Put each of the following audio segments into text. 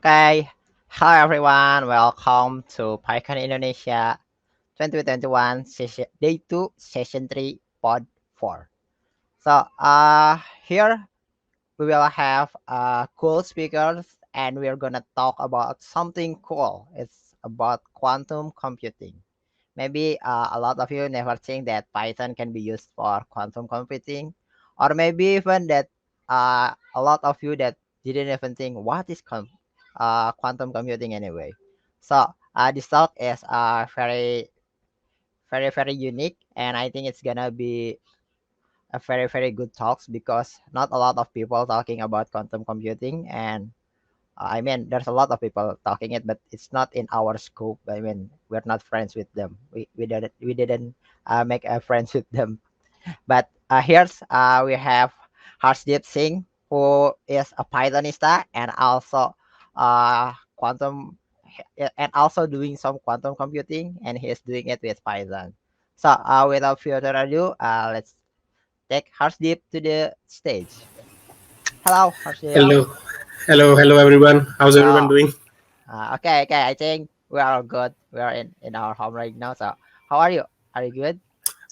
Okay, hello everyone. Welcome to PyCon Indonesia 2021 session day 2, session 3, pod 4. So, here we will have cool speakers and we're gonna talk about something cool. It's about quantum computing. Maybe a lot of you never think that Python can be used for quantum computing, or maybe even that a lot of you that didn't even think what is quantum computing anyway. So this talk is very unique, and I think it's gonna be a very good talks because not a lot of people talking about quantum computing and I mean, there's a lot of people talking it, but it's not in our scope. I mean, we're not friends with them. We didn't make friends with them. But here's we have Harshdeep Singh, who is a Pythonista and also quantum and also doing some quantum computing, and he's doing it with Python. So without further ado, let's take Harshdeep to the stage. Hello, Harshdeep. Hello, hello, everyone. How's everyone So doing? okay. I think we are all good. We are in our home right now. So, how are you? Are you good?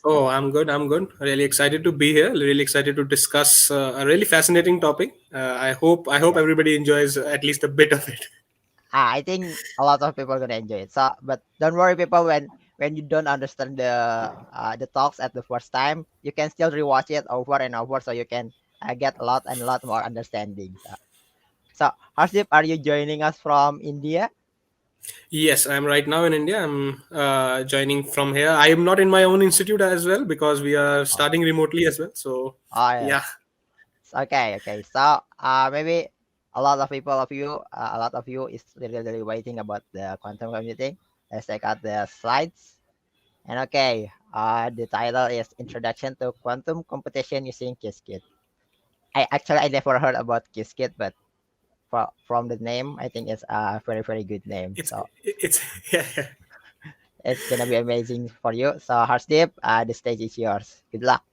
Oh, I'm good. I'm good. Really excited to be here. Really excited to discuss a really fascinating topic. I hope Yeah. everybody enjoys at least a bit of it. I think a lot of people are gonna enjoy it. So, but don't worry, people. When you don't understand the talks at the first time, you can still rewatch it over and over, so you can get a lot and a lot more understanding. So Harshdeep, are you joining us from India? Yes, I'm right now in India. I'm joining from here. I am not in my own institute as well because we are Oh, starting remotely as well. So, oh yeah. yes. Okay. So maybe a lot of you is really waiting about the quantum computing. Let's check out the slides. And okay, the title is Introduction to Quantum Computation Using Qiskit. I never heard about Qiskit, but from the name, I think it's a very good name. It's So it's yeah. it's gonna be amazing for you. So Harshdeep, the stage is yours. Good luck.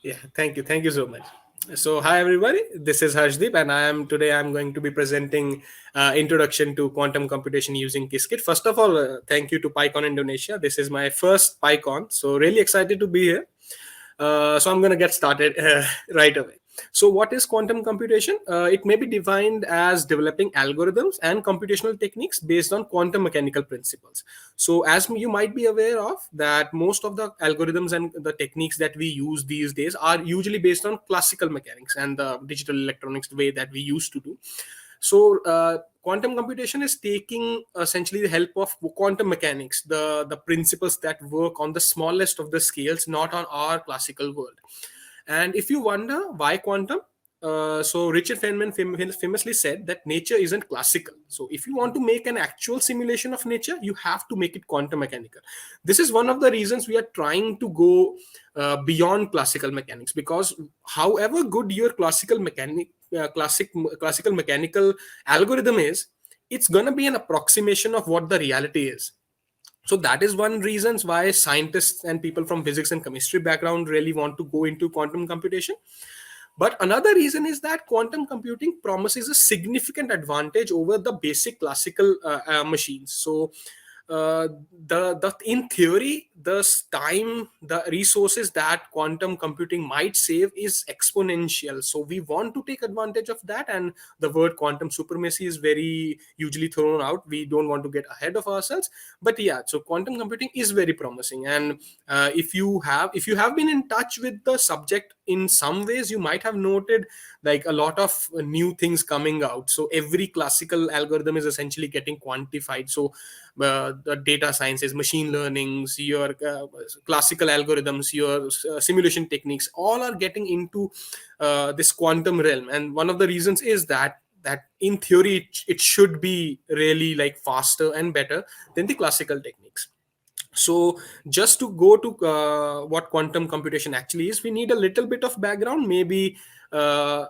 Yeah, thank you so much. So, hi everybody. This is Harshdeep, and I'm going to be presenting introduction to quantum computation using Qiskit. First of all, thank you to PyCon Indonesia. This is my first PyCon, so really excited to be here. So I'm going to get started right away. So, what is quantum computation? It may be defined as developing algorithms and computational techniques based on quantum mechanical principles. So, as you might be aware of, that most of the algorithms and the techniques that we use these days are usually based on classical mechanics and the digital electronics way that we used to do. So quantum computation is taking essentially the help of quantum mechanics, the principles that work on the smallest of the scales, not on our classical world. And if you wonder why quantum, so Richard Feynman famously said that nature isn't classical. So if you want to make an actual simulation of nature, you have to make it quantum mechanical. This is one of the reasons we are trying to go beyond classical mechanics, because however good your classical mechanical algorithm is, it's going to be an approximation of what the reality is. So that is one reasons why scientists and people from physics and chemistry background really want to go into quantum computation. But another reason is that quantum computing promises a significant advantage over the basic classical machines. So the in theory, the time, the resources that quantum computing might save is exponential. So we want to take advantage of that, and the word quantum supremacy is very usually thrown out. We don't want to get ahead of ourselves, but yeah. So quantum computing is very promising, and if you have been in touch with the subject in some ways, you might have noted like a lot of new things coming out. So every classical algorithm is essentially getting quantified. So the data sciences, machine learnings, your classical algorithms, your simulation techniques, all are getting into this quantum realm. And one of the reasons is that in theory it should be really like faster and better than the classical techniques. So just to go to what quantum computation actually is, we need a little bit of background, maybe a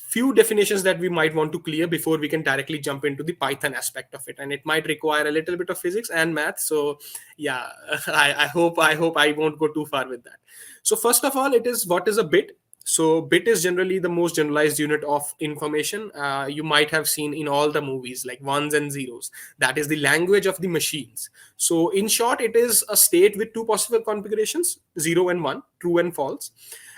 few definitions that we might want to clear before we can directly jump into the Python aspect of it, and it might require a little bit of physics and math. So yeah, I hope I won't go too far with that. So first of all, it is what is a bit. So bit is generally the most generalized unit of information. You might have seen in all the movies like ones and zeros. That is the language of the machines. So in short, it is a state with two possible configurations, 0 and 1, true and false.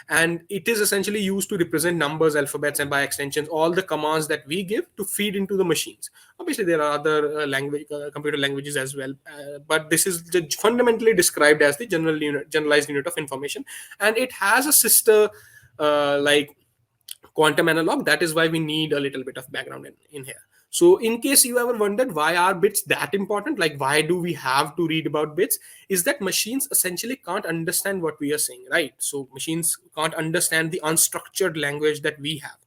And it is essentially used to represent numbers, alphabets, and by extensions all the commands that we give to feed into the machines. Obviously there are other computer languages as well, but this is fundamentally described as the generalized unit of information. And it has a sister like quantum analog. That is why we need a little bit of background in here. So in case you ever wondered why are bits that important, like why do we have to read about bits, is that machines essentially can't understand what we are saying, right? So machines can't understand the unstructured language that we have,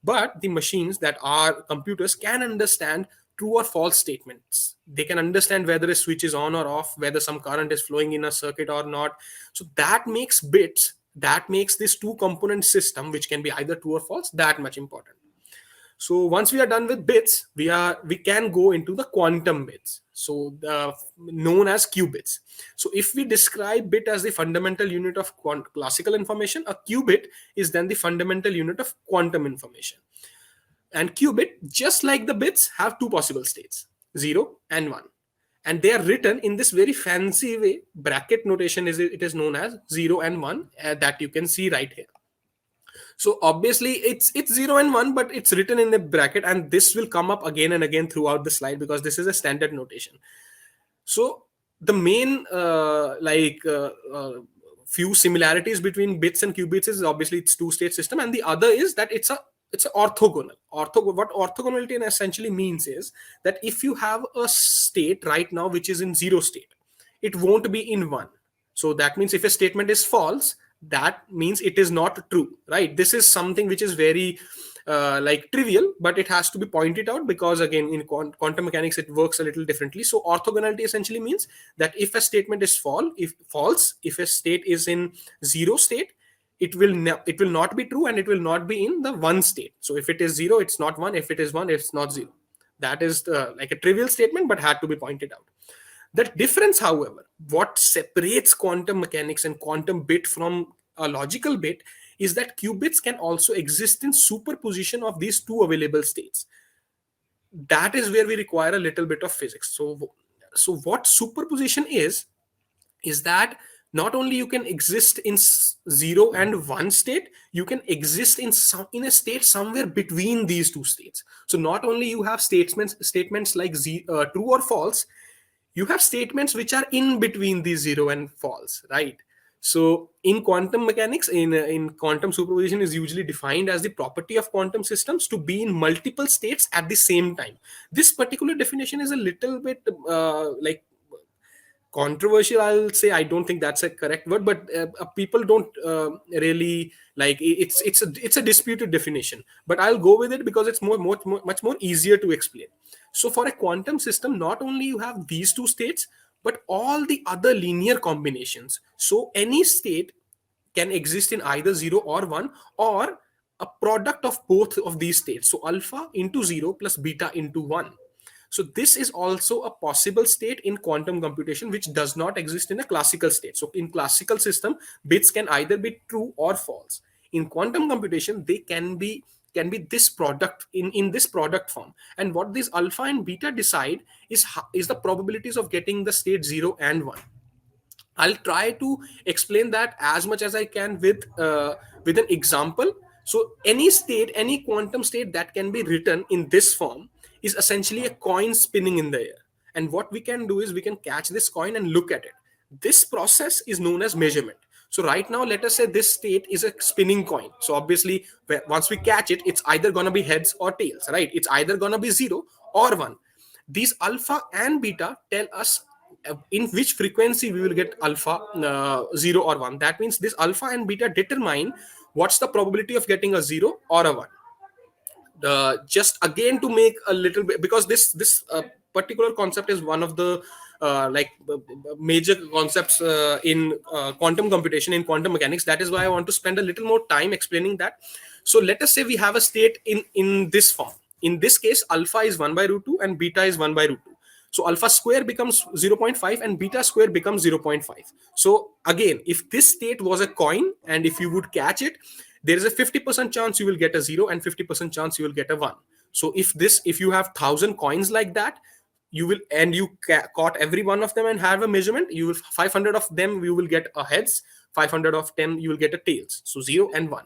but the machines that are computers can understand true or false statements. They can understand whether a switch is on or off, whether some current is flowing in a circuit or not. So that makes bits, that makes this two component system, which can be either true or false, that much important. So once we are done with bits, we can go into the quantum bits, so known as qubits. So if we describe bit as the fundamental unit of classical information, a qubit is then the fundamental unit of quantum information. And qubit, just like the bits, have two possible states, 0 and 1. And they are written in this very fancy way. Bracket notation is it is known as 0 and 1, that you can see right here. So obviously it's 0 and 1, but it's written in the bracket, and this will come up again and again throughout the slide because this is a standard notation. So the main few similarities between bits and qubits is obviously it's two-state system, and the other is that it's a orthogonal. What orthogonality essentially means is that if you have a state right now which is in 0 state, it won't be in 1. So that means if a statement is false, that means it is not true, right? This is something which is very trivial, but it has to be pointed out because again in quantum mechanics it works a little differently. So orthogonality essentially means that if a statement is false, if a state is in 0 state, it will not be true, and it will not be in the 1 state. So if it is 0, it's not 1. If it is 1, it's not 0. That is like a trivial statement, but had to be pointed out. The difference, however, what separates quantum mechanics and quantum bit from a logical bit is that qubits can also exist in superposition of these two available states. That is where we require a little bit of physics. So what superposition is that not only you can exist in 0 and 1 state, you can exist in a state somewhere between these two states. So not only you have statements like true or false, you have statements which are in between these 0 and false, right? So in quantum mechanics, in quantum superposition is usually defined as the property of quantum systems to be in multiple states at the same time. This particular definition is a little bit controversial, I'll say. I don't think that's a correct word, but people don't really like it's a disputed definition, but I'll go with it because it's much more easier to explain. So for a quantum system, not only you have these two states, but all the other linear combinations. So any state can exist in either 0 or 1, or a product of both of these states. So alpha into 0 plus beta into 1. So this is also a possible state in quantum computation, which does not exist in a classical state. So in classical system, bits can either be true or false. In quantum computation, they can be this product in this product form. And what these alpha and beta decide is the probabilities of getting the state 0 and 1. I'll try to explain that as much as I can with an example. So any quantum state that can be written in this form is essentially a coin spinning in the air. And what we can do is we can catch this coin and look at it. This process is known as measurement. So right now, let us say this state is a spinning coin. So obviously, once we catch it, it's either going to be heads or tails, right? It's either going to be 0 or 1. These alpha and beta tell us in which frequency we will get alpha, 0 or 1. That means this alpha and beta determine what's the probability of getting a 0 or a 1. Just again to make a little bit, because this particular concept is one of the major concepts in quantum computation, in quantum mechanics. That is why I want to spend a little more time explaining that. So let us say we have a state in this form. In this case, alpha is 1 by root 2 and beta is 1 by root 2. So alpha square becomes 0.5 and beta square becomes 0.5. So again, if this state was a coin and if you would catch it, there is a 50% chance you will get a 0 and 50% chance you will get a 1. So if you have 1,000 coins like that, you will, and you caught every one of them and have a measurement, you will 500 of them you will get a heads, 500 of them you will get a tails. So 0 and 1.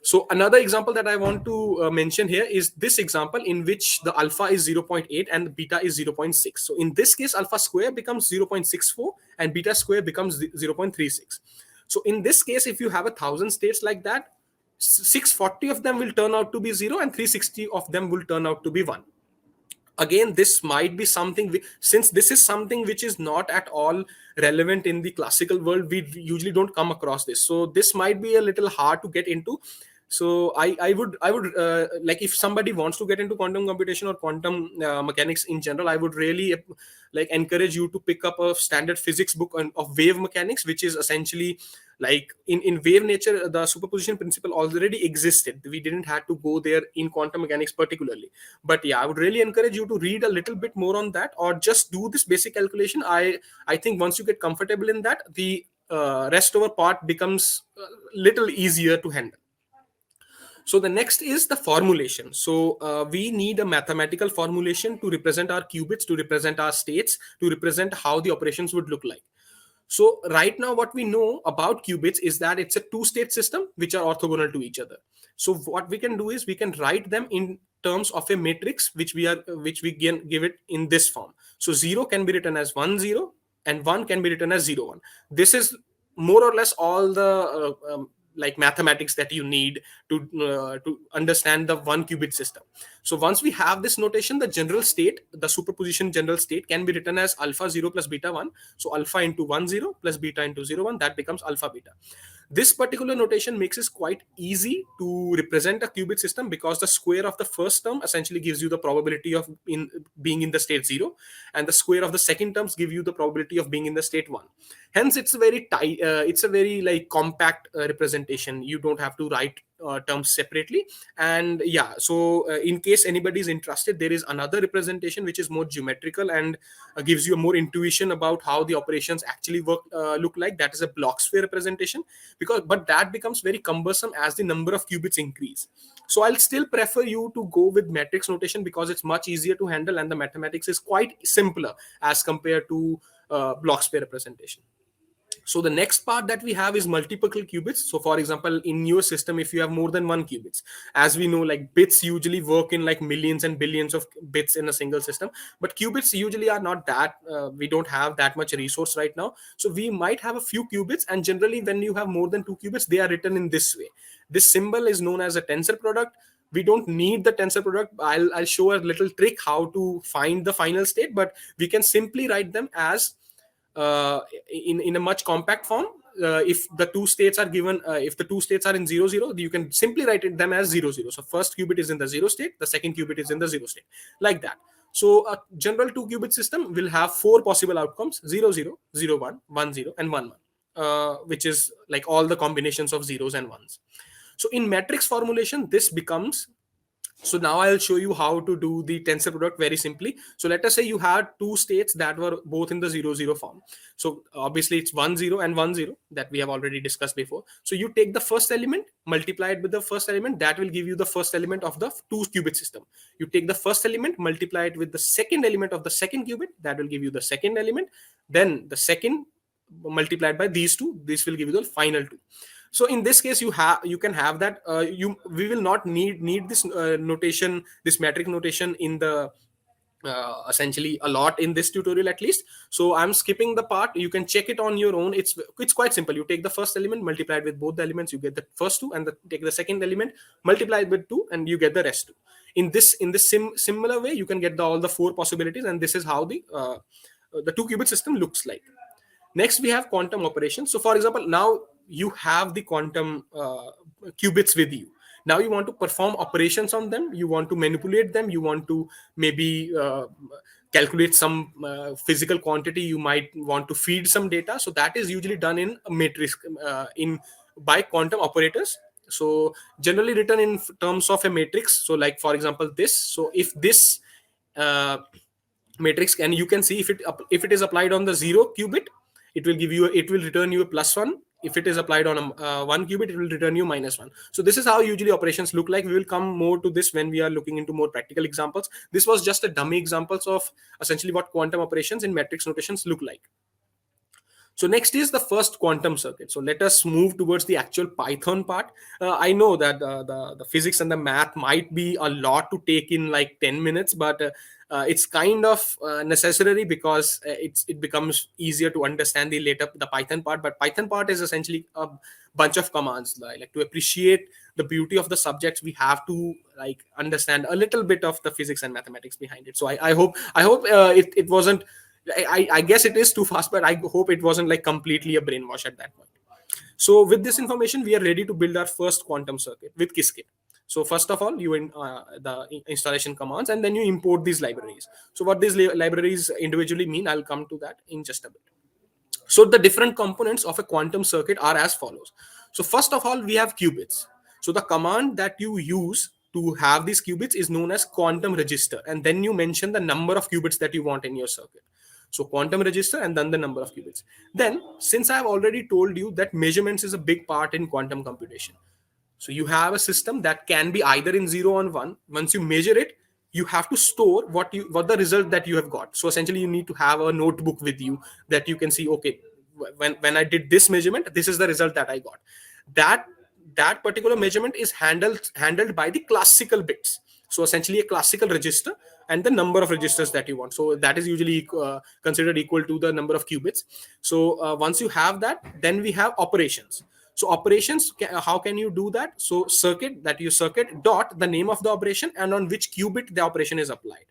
So another example that I want to mention here is this example in which the alpha is 0.8 and the beta is 0.6. So in this case, alpha square becomes 0.64 and beta square becomes 0.36. So in this case, if you have 1,000 states like that, 640 of them will turn out to be 0 and 360 of them will turn out to be 1. Again, this might be something since this is something which is not at all relevant in the classical world, we usually don't come across this, so this might be a little hard to get into. So I would like, if somebody wants to get into quantum computation or quantum mechanics in general, I would really like encourage you to pick up a standard physics book of wave mechanics, which is essentially like in wave nature, the superposition principle already existed, we didn't have to go there in quantum mechanics particularly. But yeah, I would really encourage you to read a little bit more on that, or just do this basic calculation. I think once you get comfortable in that, the rest over part becomes a little easier to handle. So the next is the formulation. So we need a mathematical formulation to represent our qubits, to represent our states, to represent how the operations would look like. So right now, what we know about qubits is that it's a two-state system which are orthogonal to each other. So what we can do is we can write them in terms of a matrix which we can give it in this form. So 0 can be written as 1 0 and 1 can be written as 0 1. This is more or less all the like mathematics that you need to understand the one qubit system. So once we have this notation, the general state, the superposition general state, can be written as alpha 0 plus beta 1. So alpha into 1 0 plus beta into 0 1, that becomes alpha beta. This particular notation makes it quite easy to represent a qubit system, because the square of the first term essentially gives you the probability of being in the state 0, and the square of the second terms give you the probability of being in the state 1. Hence it's a very tight, it's a very like compact representation. You don't have to write terms separately. And yeah, so in case anybody is interested, there is another representation which is more geometrical and gives you a more intuition about how the operations actually look like. That is a block sphere representation, but that becomes very cumbersome as the number of qubits increase. So I'll still prefer you to go with matrix notation, because it's much easier to handle and the mathematics is quite simpler as compared to block sphere representation. So the next part that we have is multiple qubits. So for example, in your system, if you have more than one qubits, as we know, like bits usually work in like millions and billions of bits in a single system, but qubits usually are not that, we don't have that much resource right now. So we might have a few qubits, and generally when you have more than two qubits, they are written in this way. This symbol is known as a tensor product. We don't need the tensor product. I'll show a little trick how to find the final state, but we can simply write them as in a much compact form. If the two states are given, if the two states are in 0 0, you can simply write it them as 0 0. So first qubit is in the 0 state, the second qubit is in the 0 state, like that. So a general two qubit system will have four possible outcomes: 0 0, 0 1, 1 0, and 1 1, which is like all the combinations of zeros and ones. So in matrix formulation, this becomes, so now I'll show you how to do the tensor product very simply. So let us say you had two states that were both in the 0 0 form. So obviously it's 1 0 and 1 0 that we have already discussed before. So you take the first element, multiply it with the first element, that will give you the first element of the two qubit system. You take the first element, multiply it with the second element of the second qubit, that will give you the second element. Then the second multiplied by these two, this will give you the final two. So in this case, you can have that. We will not need this notation, this metric notation in the essentially a lot in this tutorial at least. So I'm skipping the part. You can check it on your own. It's quite simple. You take the first element, multiply it with both the elements, you get the first two, and take the second element, multiply it with two, and you get the rest two. In this similar way, you can get all the four possibilities, and this is how the two qubit system looks like. Next, we have quantum operations. So for example, now you have the quantum qubits with you. Now you want to perform operations on them, you want to manipulate them, you want to maybe calculate some physical quantity, you might want to feed some data. So that is usually done in a matrix by quantum operators. So generally written in terms of a matrix. So like for example this, so if this matrix, and you can see if it is applied on the 0 qubit, it will return you a +1, if it is applied on one qubit, it will return you -1. So this is how usually operations look like. We will come more to this when we are looking into more practical examples. This was just a dummy examples of essentially what quantum operations in matrix notations look like. So next is the first quantum circuit. So let us move towards the actual Python part. I know that the physics and the math might be a lot to take in like 10 minutes, but it's kind of necessary because it becomes easier to understand the later the Python part. But Python part is essentially a bunch of commands. Like to appreciate the beauty of the subjects, we have to like understand a little bit of the physics and mathematics behind it. So I hope it wasn't. I guess it is too fast, but I hope it wasn't like completely a brainwash at that point. So with this information, we are ready to build our first quantum circuit with Qiskit. So first of all, you installation commands, and then you import these libraries. So what these libraries individually mean, I'll come to that in just a bit. So the different components of a quantum circuit are as follows. So first of all, we have qubits. So the command that you use to have these qubits is known as quantum register, and then you mention the number of qubits that you want in your circuit. So quantum register and then the number of qubits. Then, since I have already told you that measurements is a big part in quantum computation, so you have a system that can be either in 0 or 1. Once you measure it, you have to store what the result that you have got. So essentially, you need to have a notebook with you that you can see. Okay, when I did this measurement, this is the result that I got. That that particular measurement is handled by the classical bits. So essentially, a classical register and the number of registers that you want. So that is usually considered equal to the number of qubits. So once you have that, then we have operations. So operations, how can you do that? So circuit dot the name of the operation and on which qubit the operation is applied.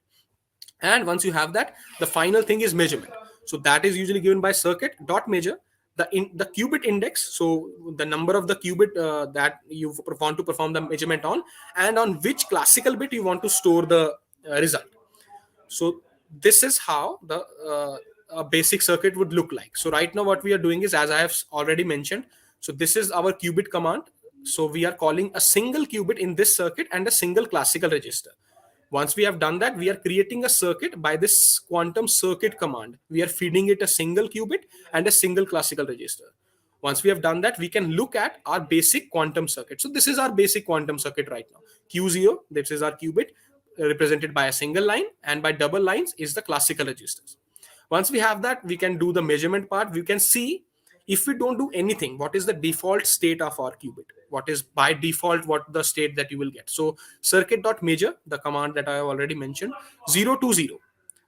And once you have that, the final thing is measurement. So that is usually given by circuit dot measure the qubit index. So the number of the qubit that you want to perform the measurement on, and on which classical bit you want to store the result. So this is how the a basic circuit would look like. So right now what we are doing is, as I have already mentioned, so this is our qubit command. So we are calling a single qubit in this circuit and a single classical register. Once we have done that, we are creating a circuit by this quantum circuit command. We are feeding it a single qubit and a single classical register. Once we have done that, we can look at our basic quantum circuit. So this is our basic quantum circuit right now. Q0, this is our qubit, represented by a single line, and by double lines is the classical registers. Once we have that, we can do the measurement part. We can see if we don't do anything, what is the default state of our qubit? What is by default, what the state that you will get? So circuit.measure, the command that I have already mentioned, 0 to 0.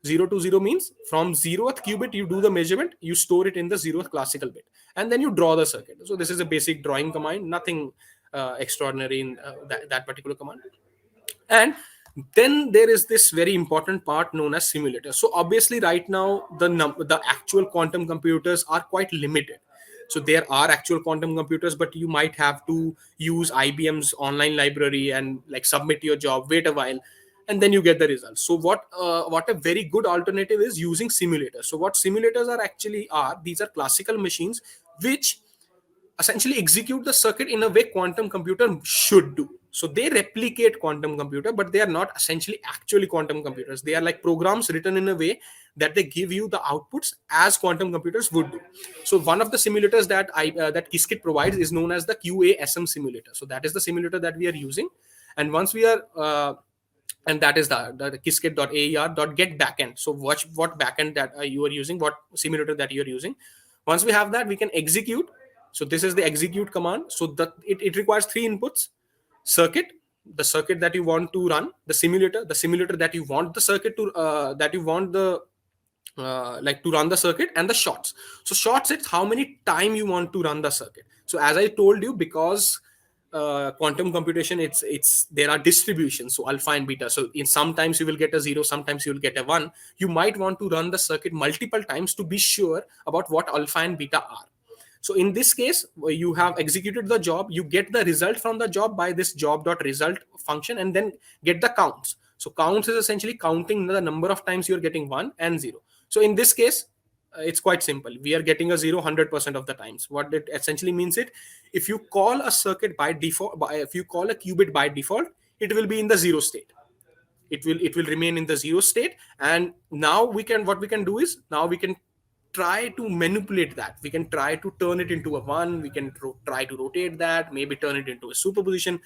0 to 0 means from 0th qubit, you do the measurement, you store it in the 0th classical bit, and then you draw the circuit. So this is a basic drawing command, nothing extraordinary in that particular command. And then there is this very important part known as simulator. So obviously right now the actual quantum computers are quite limited. So there are actual quantum computers, but you might have to use IBM's online library and like submit your job, wait a while, and then you get the results. So what a very good alternative is using simulators. So what simulators are, these are classical machines which essentially execute the circuit in a way quantum computer should do. So they replicate quantum computer, but they are not essentially actually quantum computers. They are like programs written in a way that they give you the outputs as quantum computers would do. So one of the simulators that Qiskit provides is known as the Qasm simulator. So that is the simulator that we are using. And once we are and that is the Qiskit.aer.get backend. So watch what backend that you are using, what simulator that you are using. Once we have that, we can execute. So this is the execute command. So that it requires 3 inputs: circuit, the circuit that you want to run, the simulator that you want the circuit to to run the circuit, and the shots. So shots, it's how many time you want to run the circuit. So as I told you, because quantum computation, it's there are distributions, so alpha and beta. So in sometimes you will get a 0, sometimes you will get a 1. You might want to run the circuit multiple times to be sure about what alpha and beta are. So in this case, you have executed the job, you get the result from the job by this job.result function, and then get the counts. So counts is essentially counting the number of times you're getting 1 and 0. So in this case, it's quite simple. We are getting a 0 100% of the times. What it essentially means, if you call a circuit by default, if you call a qubit by default, it will be in the 0 state. It will remain in the 0 state. And now what we can do is, now we can try to manipulate that. We can try to turn it into a 1. We can try to rotate that, maybe turn it into a superposition.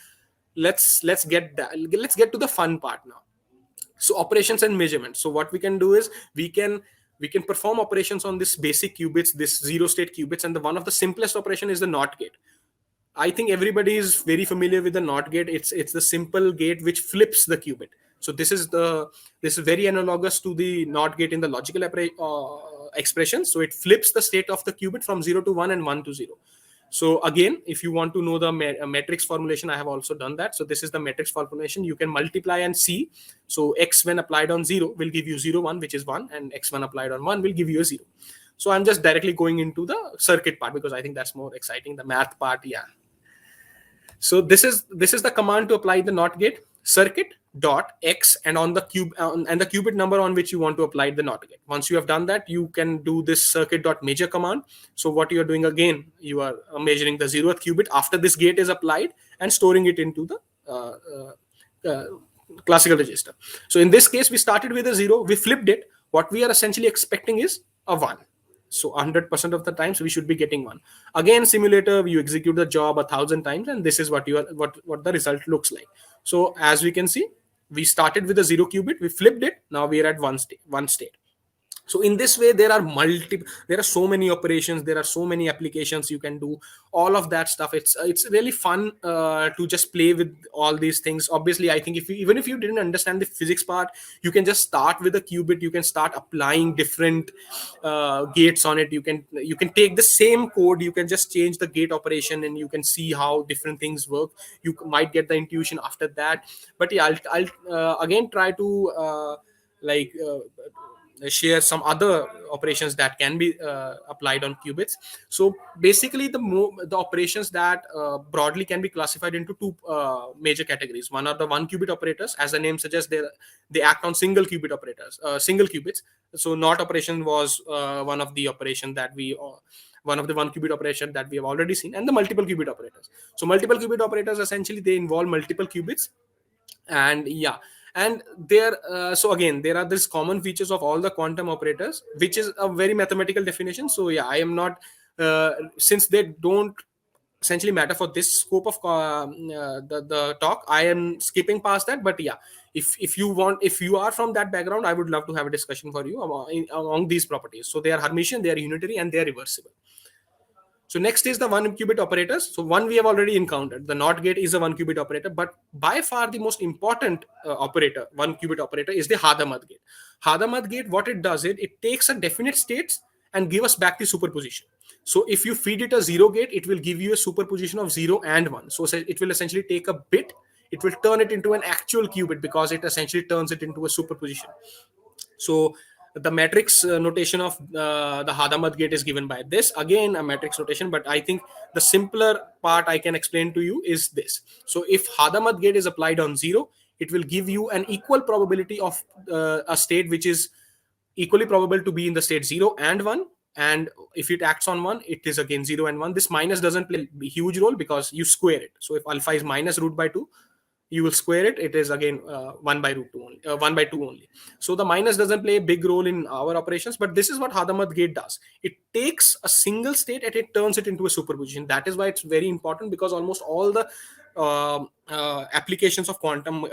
Let's get to the fun part now. So operations and measurements. So what we can do is we can perform operations on this basic qubits, this zero state qubits, and the one of the simplest operation is the NOT gate. I think everybody is very familiar with the NOT gate. It's the simple gate which flips the qubit. So this is very analogous to the NOT gate in the logical expression. So it flips the state of the qubit from 0 to 1 and 1 to 0. So again, if you want to know the matrix formulation, I have also done that. So this is the matrix formulation. You can multiply and see. So x when applied on 0 will give you 0 1, which is 1, and x when applied on 1 will give you a 0. So I'm just directly going into the circuit part because I think that's more exciting. The math part, yeah. So this is the command to apply the NOT gate. Circuit dot x and on the cube and the qubit number on which you want to apply the NOT gate. Once you have done that, you can do this circuit dot measure command. So what you are doing again, you are measuring the 0th qubit after this gate is applied and storing it into the classical register. So in this case, we started with a 0, we flipped it. What we are essentially expecting is a 1. So 100% of the times we should be getting 1. Again, simulator, you execute the job 1,000 times, and this is what what the result looks like. So as we can see, we started with a 0 qubit, we flipped it, now we are at one state. So in this way, there are so many operations, there are so many applications you can do, all of that stuff. It's really fun to just play with all these things. Obviously, I think even if you didn't understand the physics part, you can just start with a qubit. You can start applying different gates on it. You can take the same code, you can just change the gate operation, and you can see how different things work. You might get the intuition after that. But yeah, I'll again try to like share some other operations that can be applied on qubits. So basically, the operations that broadly can be classified into two major categories. One are the one qubit operators. As the name suggests, they act on single qubit operators, single qubits. So NOT operation was one of the operation that we one of the one qubit operation that we have already seen, and the multiple qubit operators. So multiple qubit operators, essentially they involve multiple qubits. And yeah, and there so again, there are these common features of all the quantum operators, which is a very mathematical definition. So yeah, I am not since they don't essentially matter for this scope of the talk, I am skipping past that. But yeah, if you are from that background, I would love to have a discussion for you among these properties. So they are Hermitian, they are unitary, and they are reversible. So next is the one qubit operators. So one we have already encountered. The NOT gate is a one qubit operator, but by far the most important operator, one qubit operator, is the Hadamard gate. Hadamard gate, what it does, it takes a definite states and give us back the superposition. So if you feed it a 0 gate, it will give you a superposition of 0 and 1. So it will essentially take a bit, it will turn it into an actual qubit because it essentially turns it into a superposition. So the matrix notation of the Hadamard gate is given by this. Again, a matrix notation, but I think the simpler part I can explain to you is this. So if Hadamard gate is applied on 0, it will give you an equal probability of a state which is equally probable to be in the state 0 and 1. And if it acts on 1, it is again 0 and 1. This minus doesn't play a huge role because you square it. So if alpha is minus root by 2, you will square it, it is again 1 by root 2 only, 1 by 2 only. So the minus doesn't play a big role in our operations, but this is what Hadamard gate does. It takes a single state and it turns it into a superposition. That is why it's very important, because almost all the applications of quantum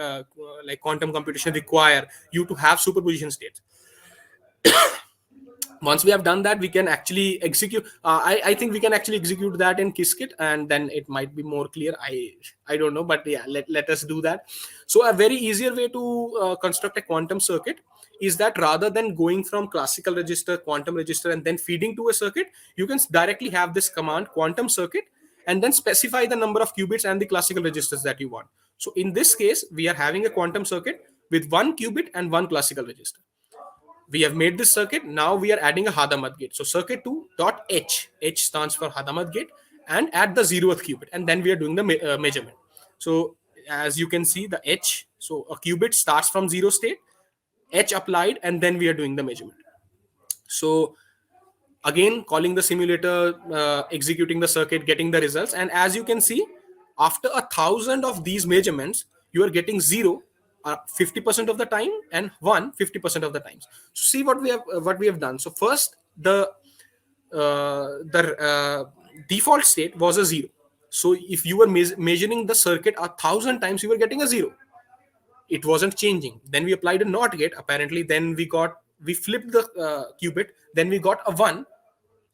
like quantum computation require you to have superposition states. Once we have done that, we can actually execute I think we can actually execute that in Qiskit, and then it might be more clear. I don't know, but yeah, let us do that. So a very easier way to construct a quantum circuit is that rather than going from classical register, quantum register, and then feeding to a circuit, you can directly have this command quantum circuit and then specify the number of qubits and the classical registers that you want. So in this case, we are having a quantum circuit with one qubit and one classical register. We have made this circuit. Now we are adding a Hadamard gate. So circuit 2 dot H. H stands for Hadamard gate, and add the 0th qubit, and then we are doing the measurement. So as you can see, the H, so a qubit starts from 0 state, H applied, and then we are doing the measurement. So again, calling the simulator, executing the circuit, getting the results. And as you can see, after 1,000 of these measurements, you are getting 0 50% of the time and 1 50% of the times. So see what we have done. So first, the the default state was a 0. So if you were measuring the circuit 1,000 times, you were getting a 0. It wasn't changing. Then we applied a NOT gate, apparently. Then we flipped the qubit. Then we got a 1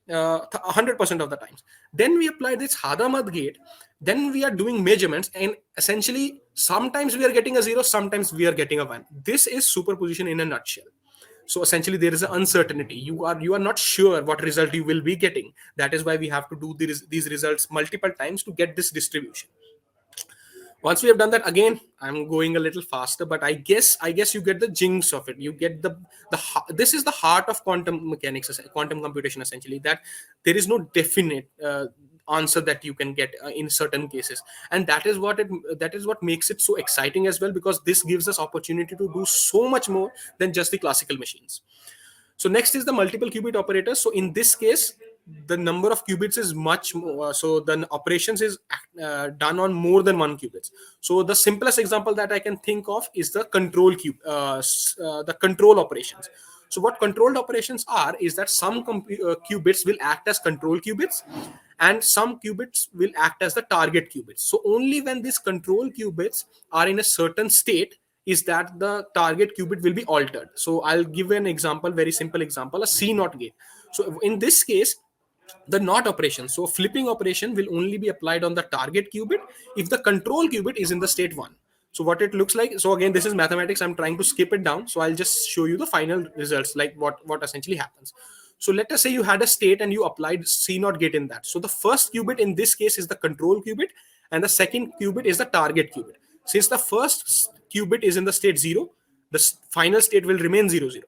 100% of the times. Then we apply this Hadamard gate. Then we are doing measurements, and essentially sometimes we are getting a 0, sometimes we are getting a 1. This is superposition in a nutshell. So essentially there is an uncertainty. You are not sure what result you will be getting. That is why we have to do these results multiple times to get this distribution. Once we have done that, again I'm going a little faster, but I guess you get the jinx of it. You get this is the heart of quantum mechanics, quantum computation, essentially, that there is no definite answer that you can get in certain cases. And that is what makes it so exciting as well, because this gives us opportunity to do so much more than just the classical machines. So next is the multiple qubit operators. So in this case, the number of qubits is much more. So the operations is done on more than one qubits. So the simplest example that I can think of is the the control operations. So what controlled operations are is that some qubits will act as control qubits, and some qubits will act as the target qubits. So only when these control qubits are in a certain state is that the target qubit will be altered. So I'll give an example, very simple example, a C not gate. So in this case, the not operation, so flipping operation, will only be applied on the target qubit if the control qubit is in the state 1. So what it looks like, so again, this is mathematics, I'm trying to skip it down, so I'll just show you the final results, like what essentially happens. So let us say you had a state and you applied C not gate in that. So the first qubit in this case is the control qubit, and the second qubit is the target qubit. Since the first qubit is in the state 0, the final state will remain 0 0.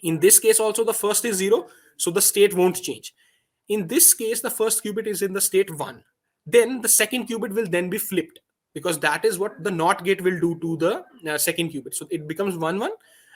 In this case also, the first is 0, so the state won't change. In this case, the first qubit is in the state 1. Then the second qubit will then be flipped, because that is what the NOT gate will do to the second qubit. So it becomes 1 1.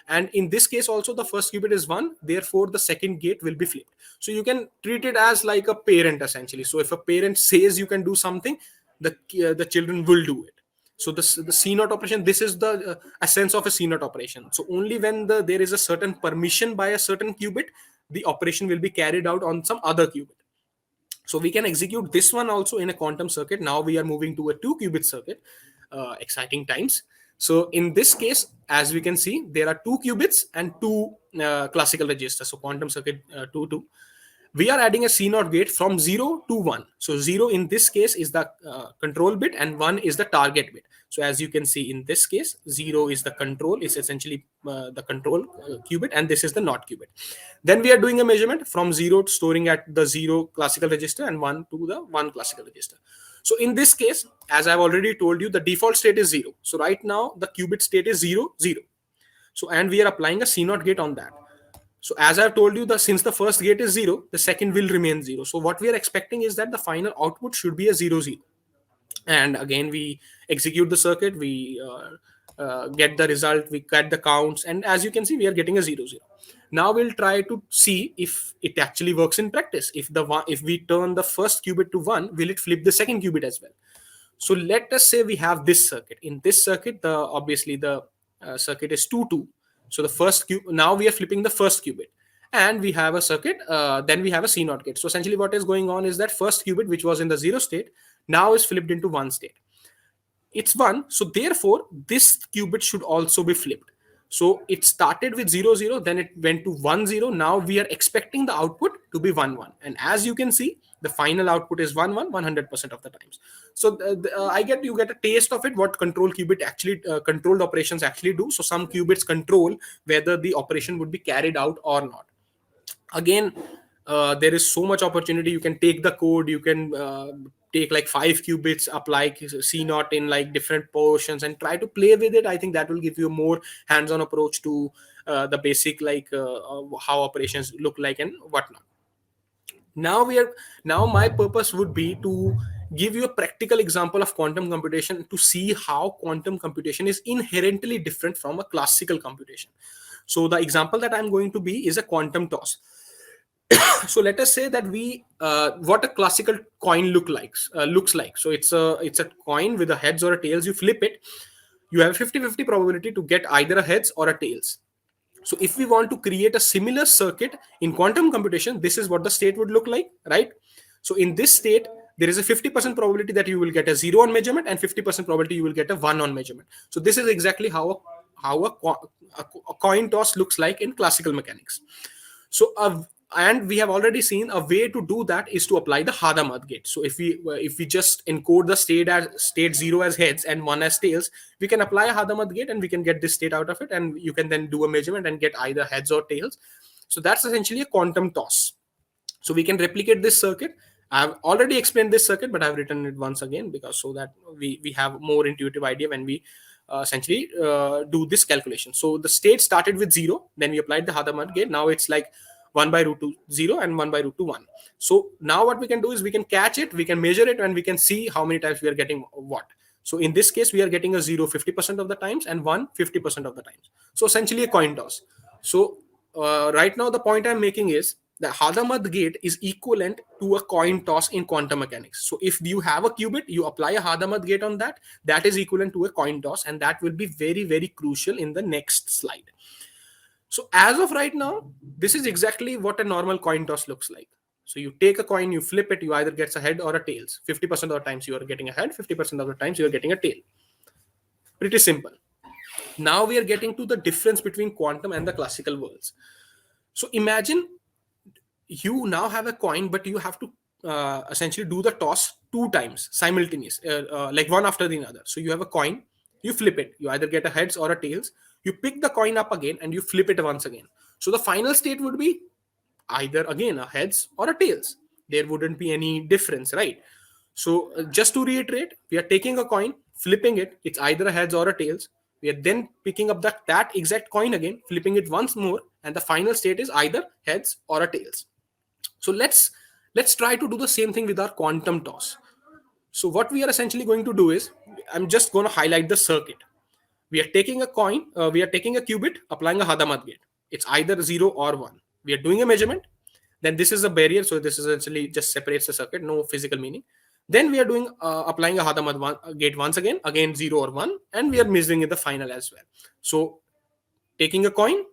And in this case also, the first qubit is 1. Therefore, the second gate will be flipped. So you can treat it as like a parent, essentially. So if a parent says you can do something, the children will do it. So the C not operation, this is the essence of a C not operation. So only when there is a certain permission by a certain qubit, the operation will be carried out on some other qubit. So we can execute this one also in a quantum circuit. Now we are moving to a 2-qubit circuit. Exciting times. So in this case, as we can see, there are 2 qubits and 2 classical registers. So quantum circuit 2 2. We are adding a C not gate from 0 to 1. So 0 in this case is the control bit, and 1 is the target bit. So as you can see in this case, 0 is the control, is essentially the control qubit, and this is the not qubit. Then we are doing a measurement from 0 to storing at the 0 classical register, and 1 to the 1 classical register. So in this case, as I've already told you, the default state is 0. So right now the qubit state is 0 0. So, and we are applying a C not gate on that. So as I've told you, since the first gate is 0, the second will remain 0. So what we are expecting is that the final output should be a 0 0. And again, we execute the circuit, we get the result, we get the counts, and as you can see, we are getting a 0 0. Now we'll try to see if it actually works in practice. If we turn the first qubit to 1, will it flip the second qubit as well? So let us say we have this circuit. In this circuit, obviously the circuit is 2 2. So the first now we are flipping the first qubit, and we have a circuit. Then we have a C not gate. So essentially, what is going on is that first qubit, which was in the 0 state, now is flipped into 1 state. It's 1, so therefore this qubit should also be flipped. So it started with 0 0, then it went to 1 0. Now we are expecting the output to be 1 1, and as you can see, the final output is 1 1 100% of the times. So you get a taste of it, what control qubit actually controlled operations actually do. So some qubits control whether the operation would be carried out or not. Again, there is so much opportunity. You can take the code, you can take like 5 qubits, apply C naught in like different portions, and try to play with it. I think that will give you a more hands-on approach to the basic, like how operations look like and whatnot. Now my purpose would be to give you a practical example of quantum computation, to see how quantum computation is inherently different from a classical computation. So the example that I'm going to be is a quantum toss. So let us say that what a classical coin looks like. So it's a coin with a heads or a tails. You flip it, you have a 50-50 probability to get either a heads or a tails. So if we want to create a similar circuit in quantum computation, this is what the state would look like, right? So in this state, there is a 50% probability that you will get a 0 on measurement and 50% probability you will get a 1 on measurement. So this is exactly how a coin toss looks like in classical mechanics. So and we have already seen a way to do that is to apply the Hadamard gate. So if we just encode the state 0 as heads and 1 as tails, we can apply a Hadamard gate and we can get this state out of it, and you can then do a measurement and get either heads or tails. So that's essentially a quantum toss. So we can replicate this circuit. I've already explained this circuit, but I've written it once again because so that we have more intuitive idea when we essentially do this calculation. So the state started with 0, then we applied the Hadamard gate. Now it's like 1 by root 2 0 and 1 by root 2 1. So now what we can do is we can catch it, we can measure it, and we can see how many times we are getting what. So in this case, we are getting a 0 50% of the times and 1 50% of the times. So essentially a coin toss. So right now the point I'm making is the Hadamard gate is equivalent to a coin toss in quantum mechanics. So if you have a qubit, you apply a Hadamard gate on that, that is equivalent to a coin toss, and that will be very, very crucial in the next slide. So as of right now, this is exactly what a normal coin toss looks like. So you take a coin, you flip it, you either get a head or a tails. 50% of the times you are getting a head, 50% of the times you are getting a tail. Pretty simple. Now we are getting to the difference between quantum and the classical worlds. So imagine you now have a coin, but you have to essentially do the toss 2 times simultaneous, like one after the other. So you have a coin, you flip it, you either get a heads or a tails, you pick the coin up again and you flip it once again. So the final state would be either again a heads or a tails. There wouldn't be any difference, right? So just to reiterate, we are taking a coin, flipping it, it's either a heads or a tails. We are then picking up that exact coin again, flipping it once more, and the final state is either heads or a tails. So let's try to do the same thing with our quantum toss. So what we are essentially going to do is, I'm just going to highlight the circuit. We are taking a coin, we are taking a qubit, applying a Hadamard gate. It's either 0 or 1. We are doing a measurement. Then this is a barrier, so this essentially just separates the circuit, no physical meaning. Then we are doing applying a Hadamard gate once again 0 or 1, and we are measuring in the final as well. So taking a coin,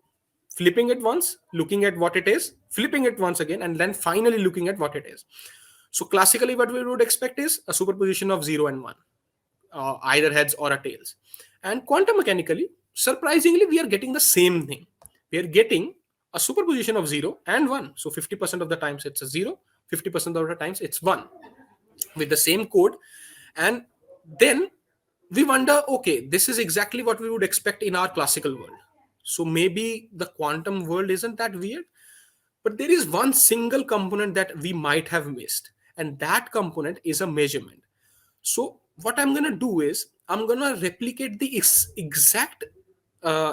flipping it once, looking at what it is, flipping it once again, and then finally looking at what it is. So classically, what we would expect is a superposition of 0 and 1, either heads or a tails. And quantum mechanically, surprisingly, we are getting the same thing. We are getting a superposition of 0 and 1. So 50% of the times it's a 0, 50% of the times it's 1 with the same code. And then we wonder, okay, this is exactly what we would expect in our classical world. So maybe the quantum world isn't that weird, but there is one single component that we might have missed, and that component is a measurement. So what I'm going to do is I'm going to replicate the exact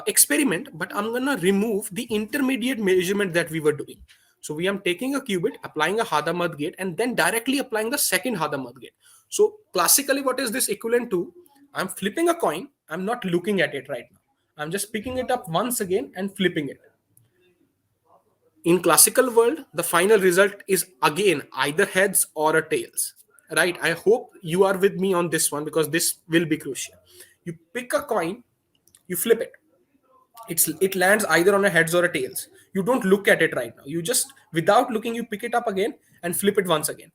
experiment, but I'm going to remove the intermediate measurement that we were doing. So we are taking a qubit, applying a Hadamard gate, and then directly applying the second Hadamard gate. So classically, what is this equivalent to? I'm flipping a coin. I'm not looking at it right now. I'm just picking it up once again and flipping it. In classical world, the final result is again either heads or a tails, right? I hope you are with me on this one because this will be crucial. You pick a coin, you flip it. It lands either on a heads or a tails. You don't look at it right now. You just, without looking, you pick it up again and flip it once again.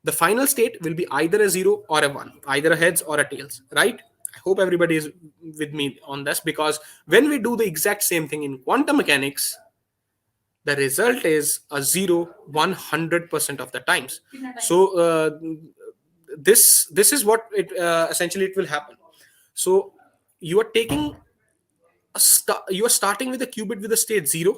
The final state will be either a 0 or a 1, either a heads or a tails, right? I hope everybody is with me on this, because when we do the exact same thing in quantum mechanics, the result is a 0 100% of the times. So this is what it essentially it will happen. So you are taking you are starting with a qubit with a state 0.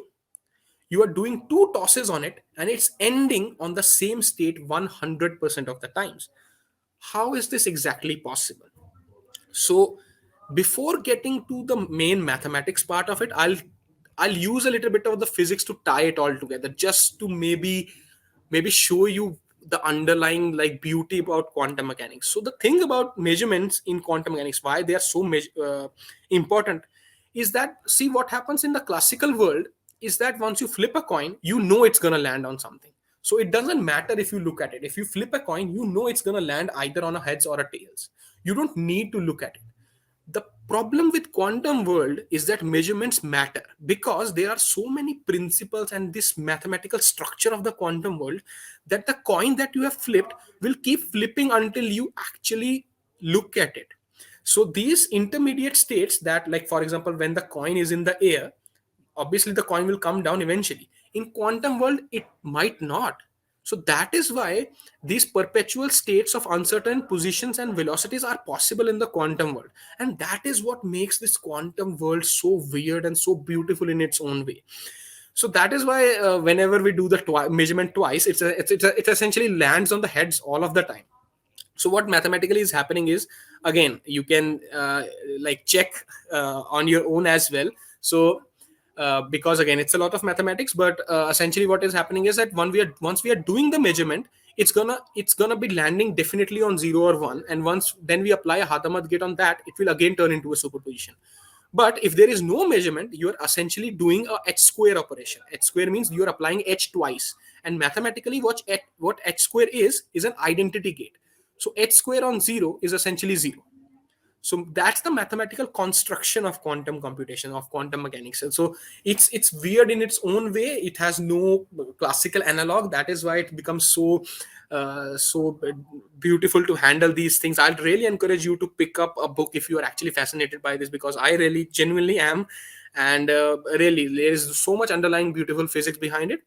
You are doing 2 tosses on it, and it's ending on the same state 100% of the times. How is this exactly possible? So before getting to the main mathematics part of it, I'll use a little bit of the physics to tie it all together, just to maybe show you the underlying like beauty about quantum mechanics. So the thing about measurements in quantum mechanics, why they are so important, is that, see, what happens in the classical world is that once you flip a coin, you know it's going to land on something. So it doesn't matter if you look at it. If you flip a coin, you know it's going to land either on a heads or a tails. You don't need to look at it. The Problem with quantum world is that measurements matter, because there are so many principles and this mathematical structure of the quantum world, that the coin that you have flipped will keep flipping until you actually look at it. So these intermediate states, that, like for example, when the coin is in the air, obviously the coin will come down eventually. In quantum world it might not. So that is why these perpetual states of uncertain positions and velocities are possible in the quantum world, and that is what makes this quantum world so weird and so beautiful in its own way. So that is why whenever we do the measurement twice, it essentially lands on the heads all of the time. So what mathematically is happening is, again, you can like check on your own as well. So because again it's a lot of mathematics, but essentially what is happening is that once we are doing the measurement, it's gonna be landing definitely on 0 or 1, and once then we apply a Hadamard gate on that, it will again turn into a superposition. But if there is no measurement, you are essentially doing a h square operation. H square means you are applying h twice, and mathematically what h square is an identity gate. So h square on 0 is essentially 0. So that's the mathematical construction of quantum computation, of quantum mechanics. And so it's weird in its own way. It has no classical analog. That is why it becomes so beautiful to handle these things. I'd really encourage you to pick up a book if you are actually fascinated by this, because I really genuinely am. And really there is so much underlying beautiful physics behind it.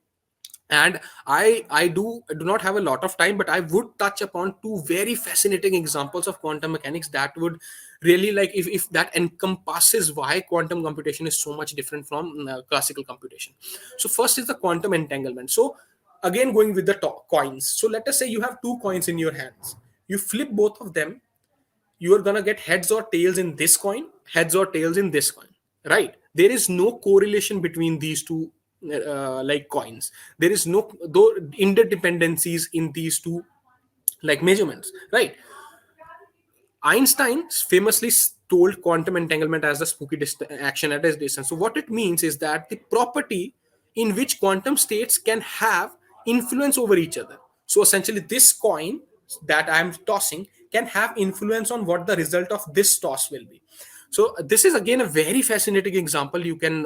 And I do not have a lot of time, but I would touch upon two very fascinating examples of quantum mechanics that would really, like, if that encompasses why quantum computation is so much different from classical computation. So first is the quantum entanglement. So again, going with the coins, so let us say you have two coins in your hands. You flip both of them, you are gonna get heads or tails in this coin, heads or tails in this coin, right? There is no correlation between these two like coins. There is no though interdependencies in these two like measurements, right? Einstein famously told quantum entanglement as the spooky action at a distance. So what it means is that the property in which quantum states can have influence over each other. So essentially, this coin that I am tossing can have influence on what the result of this toss will be. So this is again a very fascinating example.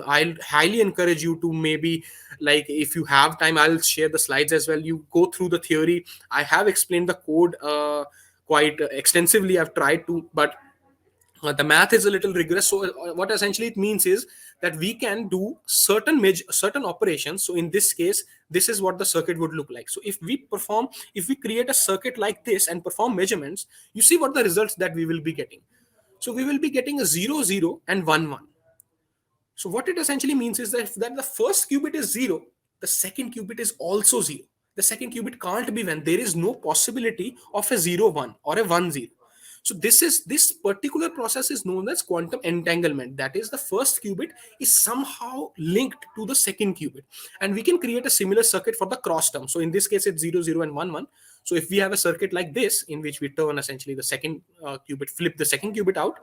I'll highly encourage you to, maybe, like, if you have time, I'll share the slides as well. You go through the theory. I have explained the code quite extensively. I've tried to, but the math is a little rigorous. So what essentially it means is that we can do certain operations. So in this case, this is what the circuit would look like. So if we create a circuit like this and perform measurements, you see what the results that we will be getting. So we will be getting a 0 0 and 1 1. So what it essentially means is that the first qubit is 0, the second qubit is also 0. The second qubit can't be 1. There is no possibility of a 0 1 or a 1 0. So this particular process is known as quantum entanglement. That is, the first qubit is somehow linked to the second qubit, and we can create a similar circuit for the cross term. So in this case, it's 0 0 and 1 1. So if we have a circuit like this, in which we turn essentially the second qubit, flip the second qubit out,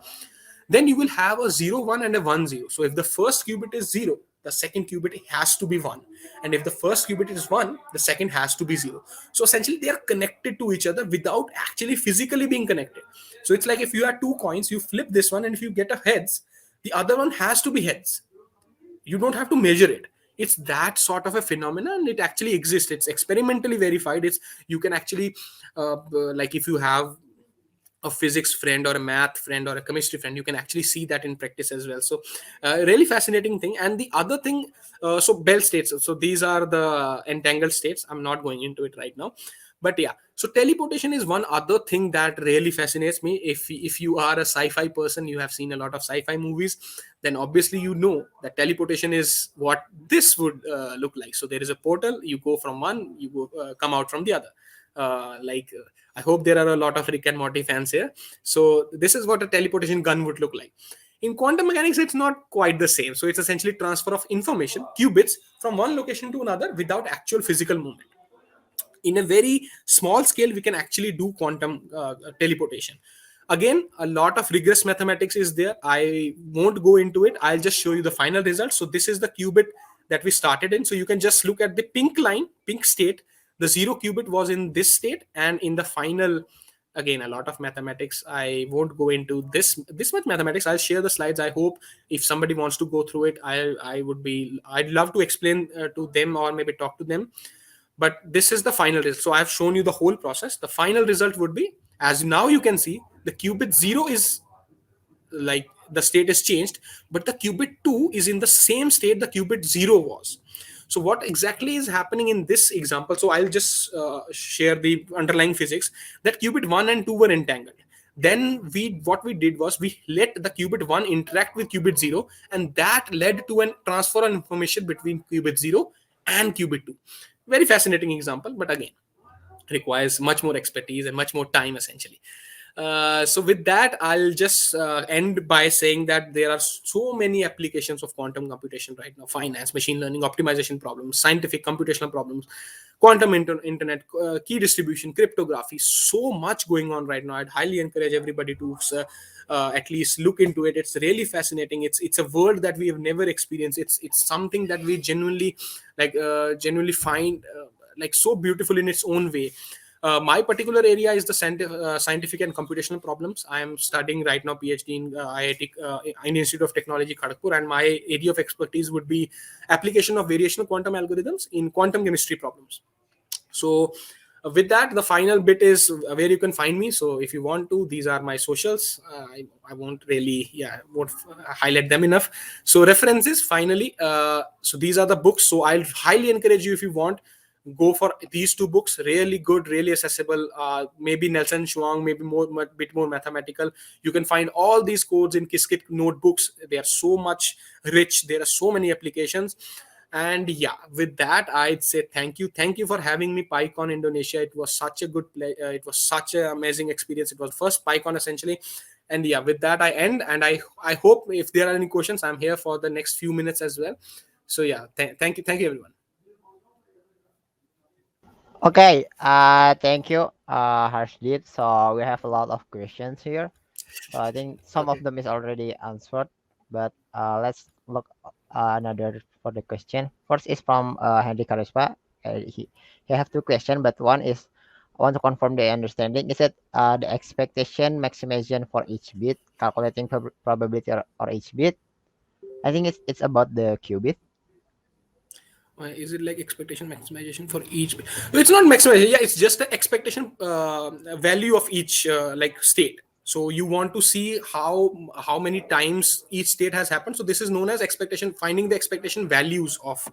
then you will have a 0 1 and a 1 0. So if the first qubit is 0, the second qubit has to be 1, and if the first qubit is 1, the second has to be 0. So essentially they are connected to each other without actually physically being connected. So it's like if you have two coins, you flip this one, and if you get a heads, the other one has to be heads. You don't have to measure it. It's that sort of a phenomenon. It actually exists. It's experimentally verified. It's You can actually like, if you have a physics friend or a math friend or a chemistry friend, you can actually see that in practice as well. So really fascinating thing. And the other thing, so Bell states, so these are the entangled states. I'm not going into it right now, but yeah. So teleportation is one other thing that really fascinates me. If you are a sci-fi person, you have seen a lot of sci-fi movies, then obviously you know that teleportation is what this would look like. So there is a portal, you go from one, you go come out from the other. I hope there are a lot of Rick and Morty fans here. So this is what a teleportation gun would look like. In quantum mechanics, it's not quite the same. So it's essentially transfer of information, qubits, from one location to another without actual physical movement. In a very small scale, we can actually do quantum teleportation. Again, a lot of rigorous mathematics is there. I won't go into it. I'll just show you the final result. So this is the qubit that we started in. So you can just look at the pink line, pink state. The 0 qubit was in this state, and in the final again a lot of mathematics. I won't go into this much mathematics. I'll share the slides. I hope if somebody wants to go through it, I'd love to explain to them or maybe talk to them. But this is the final result. So I've shown you the whole process. The final result would be, as now you can see, the qubit 0 is like the state is changed, but the qubit 2 is in the same state the qubit 0 was. So what exactly is happening in this example? So I'll just share the underlying physics. That qubit 1 and 2 were entangled. Then what we did was we let the qubit 1 interact with qubit 0, and that led to a transfer of information between qubit 0 and qubit 2. Very fascinating example, but again requires much more expertise and much more time essentially. So with that, I'll just end by saying that there are so many applications of quantum computation right now: finance, machine learning, optimization problems, scientific computational problems, quantum internet, key distribution, cryptography. So much going on right now. I'd highly encourage everybody to at least look into it. It's really fascinating. It's a world that we have never experienced. It's something that we genuinely find like so beautiful in its own way. My particular area is the scientific and computational problems. I am studying right now PhD in IIT, Indian Institute of Technology, Kharagpur, and my area of expertise would be application of variational quantum algorithms in quantum chemistry problems. So with that, the final bit is where you can find me. So if you want to, these are my socials. I won't really won't highlight them enough. So references finally, so these are the books. So I'll highly encourage you, if you want, go for these two books. Really good, really accessible. Maybe Nelson Chuang, maybe bit more mathematical. You can find all these codes in Qiskit notebooks. They are so much rich. There are so many applications. And yeah, with that, I'd say thank you for having me, PyCon Indonesia. It was such a good play. It was such an amazing experience. It was first PyCon essentially. And yeah, with that I end, and I hope if there are any questions, I'm here for the next few minutes as well. So yeah, thank you everyone. Okay, thank you, Harshdeep. So we have a lot of questions here. So I think some of Okay. them is already answered, but let's look another for the question. First is from Henry Karispa. He have two questions, but one is I want to confirm the understanding. Is it the expectation maximization for each bit, calculating probability or each bit? I think it's about the qubit. Is it like expectation maximization for each it's not maximization, yeah, it's just the expectation value of each like state. So you want to see how many times each state has happened. So this is known as expectation, finding the expectation values of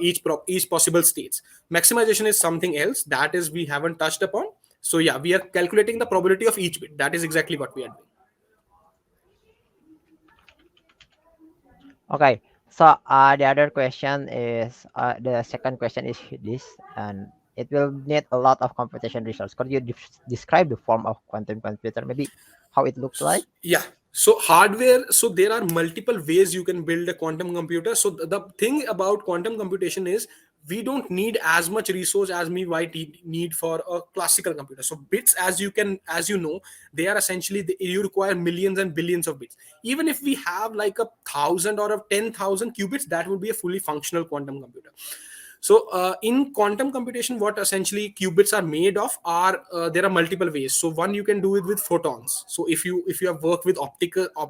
each possible states. Maximization is something else that is we haven't touched upon. So yeah, we are calculating the probability of each bit. That is exactly what we are doing. Okay. So the other question is the second question is this, and it will need a lot of computation resource. Could you describe the form of quantum computer? Maybe how it looks like? Yeah. So hardware, so there are multiple ways you can build a quantum computer. So the thing about quantum computation is we don't need as much resource as we might need for a classical computer. So bits, as you know, they are essentially you require millions and billions of bits. Even if we have like 1,000 or 10,000 qubits, that would be a fully functional quantum computer. So in quantum computation, what essentially qubits are made of are there are multiple ways. So one, you can do it with photons. So if you have worked with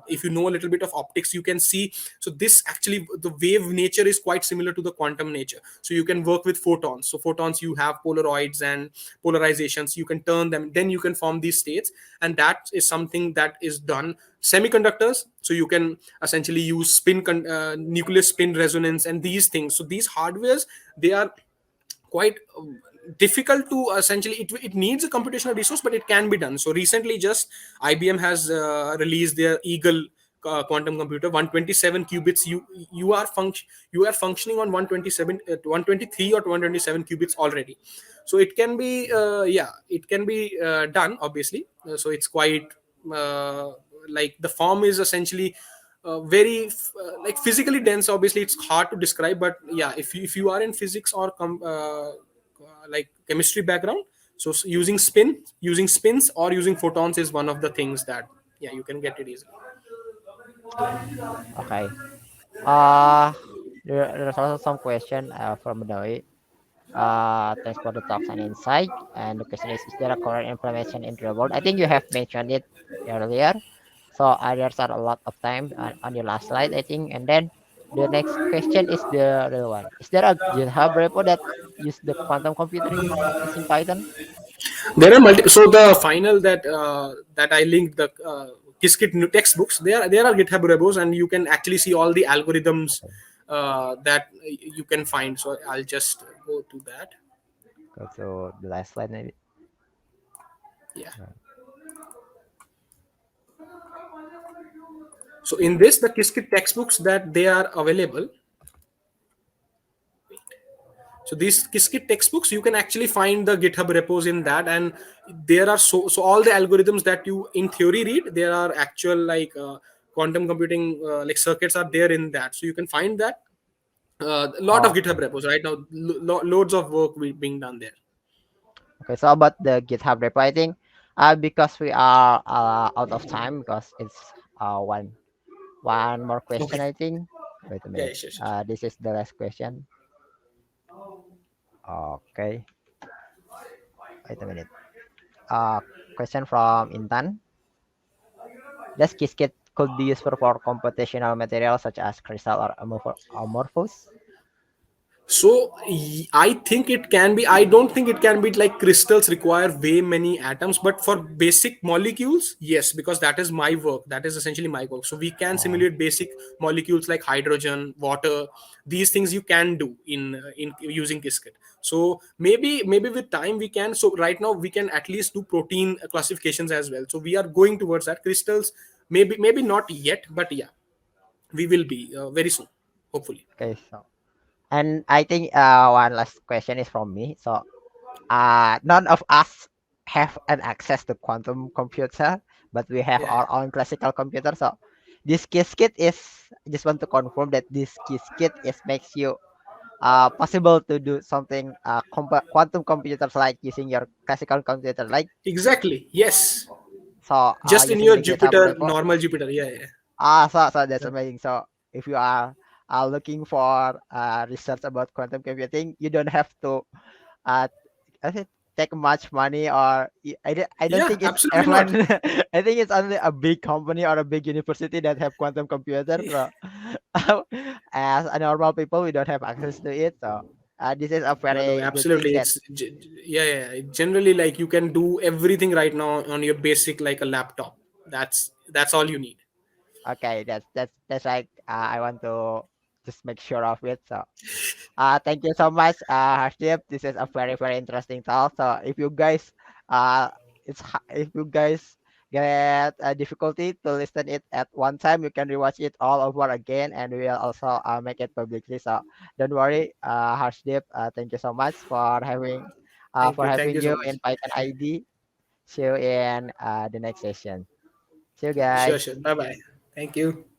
if you know a little bit of optics, you can see. So this actually, the wave nature is quite similar to the quantum nature. So you can work with photons. So photons, you have polaroids and polarizations. You can turn them, then you can form these states, and that is something that is done. Semiconductors, so you can essentially use nuclear spin resonance and these things. So these hardwares, they are quite difficult to essentially, it needs a computational resource, but it can be done. So recently just IBM has released their Eagle quantum computer, 127 qubits. You are functioning on 127 123 or 127 qubits already. So it can be it can be done obviously. So it's quite like the form is essentially very like physically dense. Obviously it's hard to describe, but yeah, if you are in physics or like chemistry background, so using spins or using photons is one of the things that, yeah, you can get it easily. Okay. Uh there's also some question from Doi. Thanks for the talks and insight. And the question is there a current implementation in real world? I think you have mentioned it earlier. So there's a lot of time on your last slide, I think. And then the next question is the real one. Is there a GitHub repo that use the quantum computing using Python? There are so the final that I linked the Qiskit textbooks. There are GitHub repos, and you can actually see all the algorithms Okay, that you can find. So I'll just go to that. go to the last slide maybe. Yeah. Uh, So in this, the Qiskit textbooks that they are available. So these Qiskit textbooks, you can actually find the GitHub repos in that, and there are so all the algorithms that you in theory read, there are actual like quantum computing like circuits are there in that. So you can find that a lot of GitHub Okay. repos right now, loads of work being done there. Okay. So about the GitHub repo, I think because we are out of time because it's one more question, Okay. I think. Wait a Yeah, minute. sure. This is the last question. Okay. Wait a minute. Uh, Question from Intan. Does Qiskit could be useful for computational materials such as crystal or amorphous? I think it can be. I don't think it can be like crystals require way many atoms, but for basic molecules, yes, because that is my work. That is essentially my work. So we can Oh, simulate basic molecules like hydrogen, water. These things you can do in using Qiskit. So maybe with time we can. So right now we can at least do protein classifications as well. So we are going towards that. Crystals maybe not yet, but yeah, we will be very soon, hopefully. okay. So, and I think one last question is from me. So, none of us have an access to quantum computer, but we have Yeah. our own classical computer. So, this Qiskit is just want to confirm that this Qiskit is makes you possible to do something quantum computers like using your classical computer, like Exactly. Yes. so Just in using your the GitHub Jupyter, repo. normal Jupyter. Yeah, yeah. So that's Yeah. amazing. So if you are looking for research about quantum computing, you don't have to uh I think take much money or I don't Yeah, think it's absolutely not. everyone. I think it's only a big company or a big university that have quantum computers. So as a normal people, we don't have access to it. So this is a No, no, very good thing absolutely. that Yeah, yeah. Generally, like you can do everything right now on your basic like a laptop. That's all you need. okay. That's like I want to just make sure of it. So thank you so much, Harshdeep. This is a very, very interesting talk. So if you guys, if you guys get a difficulty to listen it at one time, you can rewatch it all over again, and we will also make it publicly. So don't worry, Harshdeep. Thank you so much Thank for you. Thank having you so you much. in Python ID. See you in the next session. See you Sure, guys. sure. Bye bye. Thank you.